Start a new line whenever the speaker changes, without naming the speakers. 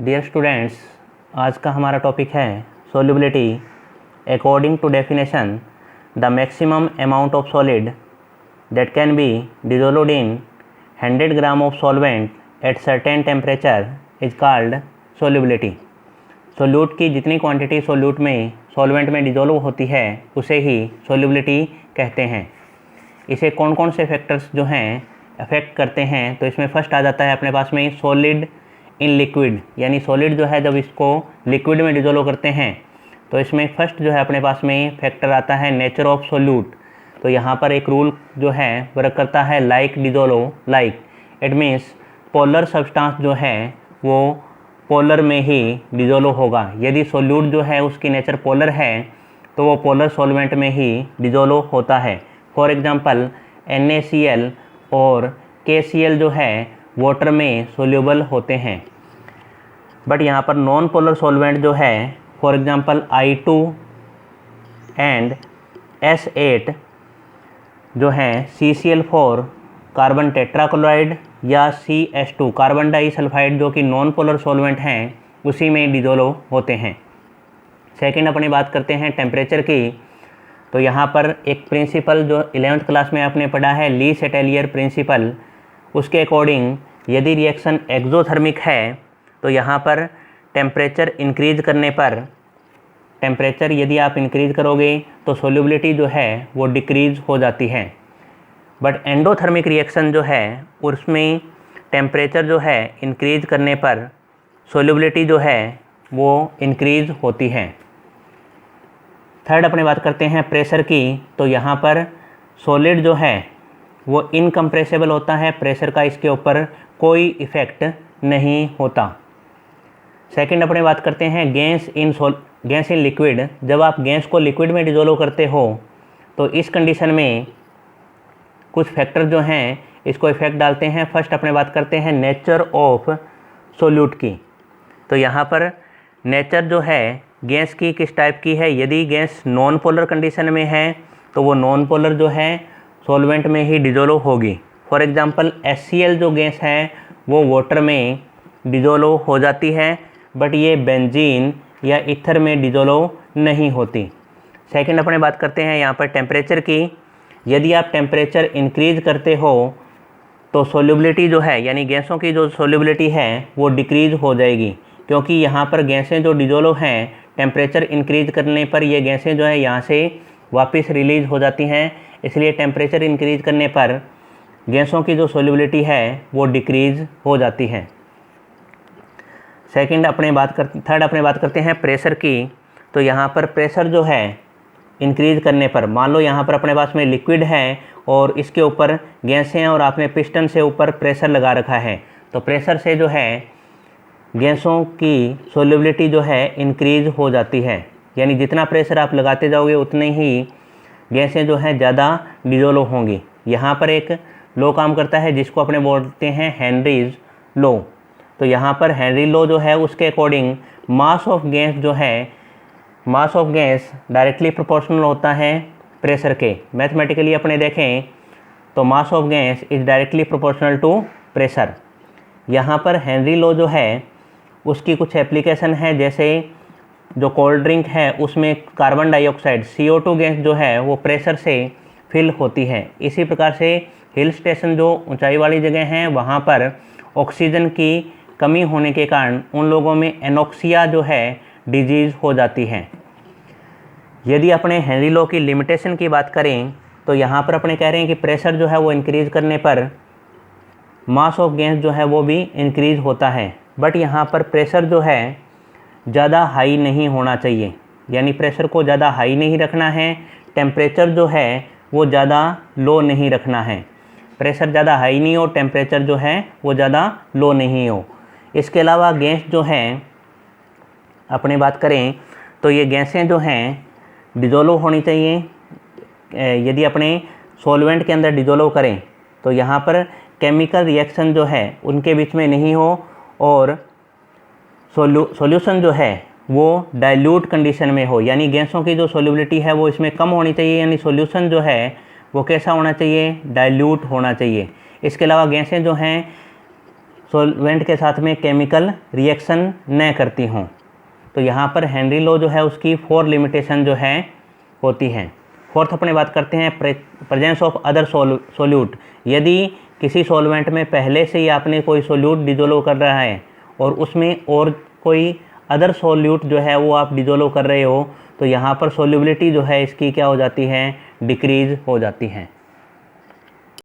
Dear students, आज का हमारा टॉपिक है solubility. According to definition, the maximum amount of solid that can be dissolved in 100 gram of solvent at certain temperature is called solubility. Solute की जितनी quantity solvent में dissolve होती है उसे ही सोल्युबिलिटी कहते हैं। इसे कौन कौन से फैक्टर्स जो हैं अफेक्ट करते हैं, तो इसमें फर्स्ट आ जाता है अपने पास में सॉलिड इन लिक्विड, यानी सॉलिड जो है जब इसको लिक्विड में डिसॉल्व करते हैं तो इसमें फर्स्ट जो है अपने पास में फैक्टर आता है नेचर ऑफ सोल्यूट। तो यहाँ पर एक रूल जो है वर्क करता है like dissolve like. It means polar substance जो है वो पोलर में ही डिसॉल्व होगा। यदि सोल्यूट जो है उसकी नेचर पोलर है तो वो पोलर सॉल्वेंट में ही डिसॉल्व होता है। फॉर एग्जांपल NaCl और KCl जो है वाटर में सोल्यूबल होते हैं। बट यहाँ पर नॉन पोलर सॉल्वेंट जो है for example I2 and S8 जो हैं CCl4 कार्बन टेट्राक्लोराइड या CH2 कार्बन डाइसल्फाइड जो कि नॉन पोलर सॉल्वेंट हैं उसी में डिसॉल्व होते हैं। सेकंड अपनी बात करते हैं टेम्परेचर की। तो यहाँ पर एक प्रिंसिपल जो 11th क्लास में आपने पढ़ा है ली सेटेलियर प्रिंसिपल, उसके अकॉर्डिंग यदि रिएक्शन एक्सोथर्मिक है तो यहाँ पर टेम्परेचर इंक्रीज करने पर टेम्परेचर यदि आप इंक्रीज करोगे तो सोल्युबिलिटी जो है वो डिक्रीज हो जाती है। बट एंडोथर्मिक रिएक्शन जो है उसमें टेम्परेचर जो है इंक्रीज करने पर सोल्युबिलिटी जो है वो इंक्रीज होती है। थर्ड अपने बात करते हैं प्रेशर की। तो यहाँ पर सॉलिड जो है वो इनकम्प्रेसिबल होता है, प्रेशर का इसके ऊपर कोई इफ़ेक्ट नहीं होता। सेकंड अपने बात करते हैं गैस इन लिक्विड। जब आप गैस को लिक्विड में डिसॉल्व करते हो तो इस कंडीशन में कुछ फैक्टर जो हैं इसको इफ़ेक्ट डालते हैं। फर्स्ट अपने बात करते हैं नेचर ऑफ सोल्यूट की। तो यहाँ पर नेचर जो है गैस की किस टाइप की है, यदि गैस नॉन पोलर कंडीशन में है तो वो नॉन पोलर जो है सॉल्वेंट में ही डिसॉल्व होगी। फॉर एग्जांपल HCl जो गैस है वो वाटर में डिसॉल्व हो जाती है, बट ये बेंजीन या ईथर में डिसॉल्व नहीं होती। सेकंड अपने बात करते हैं यहाँ पर टेम्परेचर की। यदि आप टेम्परेचर इंक्रीज करते हो तो सोल्युबिलिटी जो है यानी गैसों की जो सोल्युबिलिटी है वो डिक्रीज हो जाएगी, क्योंकि यहाँ पर गैसें जो डिसॉल्व हैं टेम्परेचर इंक्रीज करने पर ये गैसें जो है यहाँ से वापस रिलीज हो जाती हैं। इसलिए टेम्परेचर इंक्रीज करने पर गैसों की जो सोल्युबिलिटी है वो डिक्रीज हो जाती है। थर्ड अपने बात करते हैं प्रेशर की। तो यहाँ पर प्रेशर जो है इंक्रीज करने पर, मान लो यहाँ पर अपने पास में लिक्विड है और इसके ऊपर गैसें हैं और आपने पिस्टन से ऊपर प्रेशर लगा रखा है, तो प्रेशर से जो है गैसों की सोल्युबिलिटी जो है इंक्रीज हो जाती है। यानी जितना प्रेशर आप लगाते जाओगे उतने ही गैसें जो हैं ज़्यादा डिसॉल्व होंगी। यहाँ पर एक लॉ काम करता है जिसको अपने बोलते हैं हेनरीज लॉ। तो यहाँ पर हेनरी लॉ जो है उसके according mass of gas directly proportional होता है प्रेशर के। मैथमेटिकली अपने देखें तो mass of gas is directly proportional to pressure. यहाँ पर हेनरी लॉ जो है उसकी कुछ एप्लीकेशन है, जैसे जो कोल्ड ड्रिंक है उसमें कार्बन डाइऑक्साइड CO2 गैस जो है वो प्रेशर से फिल होती है। इसी प्रकार से हिल स्टेशन जो ऊंचाई वाली जगह हैं वहाँ पर ऑक्सीजन की कमी होने के कारण उन लोगों में एनोक्सिया जो है डिजीज़ हो जाती है। यदि अपने हेनरी लॉ की लिमिटेशन की बात करें तो यहाँ पर अपने कह रहे हैं कि प्रेशर जो है वो इंक्रीज़ करने पर मास ऑफ गैस जो है वो भी इंक्रीज़ होता है। बट यहाँ पर प्रेशर जो है ज़्यादा हाई नहीं होना चाहिए, यानी प्रेशर को ज़्यादा हाई नहीं रखना है, टेम्परेचर जो है वो ज़्यादा लो नहीं रखना है। प्रेशर ज़्यादा हाई नहीं हो, टेम्परेचर जो है वो ज़्यादा लो नहीं हो। इसके अलावा गैस जो हैं अपने बात करें तो ये गैसें जो हैं डिसॉल्व होनी चाहिए। यदि अपने सॉल्वेंट के अंदर डिसॉल्व करें तो यहाँ पर केमिकल रिएक्शन जो है उनके बीच में नहीं हो और सॉल्यूशन जो है वो डाइल्यूट कंडीशन में हो, यानी गैसों की जो सोल्युबिलिटी है वो इसमें कम होनी चाहिए, यानी सॉल्यूशन जो है वो कैसा होना चाहिए, डाइल्यूट होना चाहिए। इसके अलावा गैसें जो हैं सॉल्वेंट के साथ में केमिकल रिएक्शन न करती हों। तो यहाँ पर हेनरी लॉ जो है उसकी 4 लिमिटेशन जो है होती हैं। फोर्थ अपने बात करते हैं प्रेजेंस ऑफ अदर सोल्यूट। यदि किसी सॉल्वेंट में पहले से ही आपने कोई सोल्यूट डिजोल्व कर रहा है और उसमें और कोई अदर सोल्यूट जो है वो आप डिजोल्व कर रहे हो, तो यहाँ पर सोल्युबिलिटी जो है इसकी क्या हो जाती है, डिक्रीज़ हो जाती है।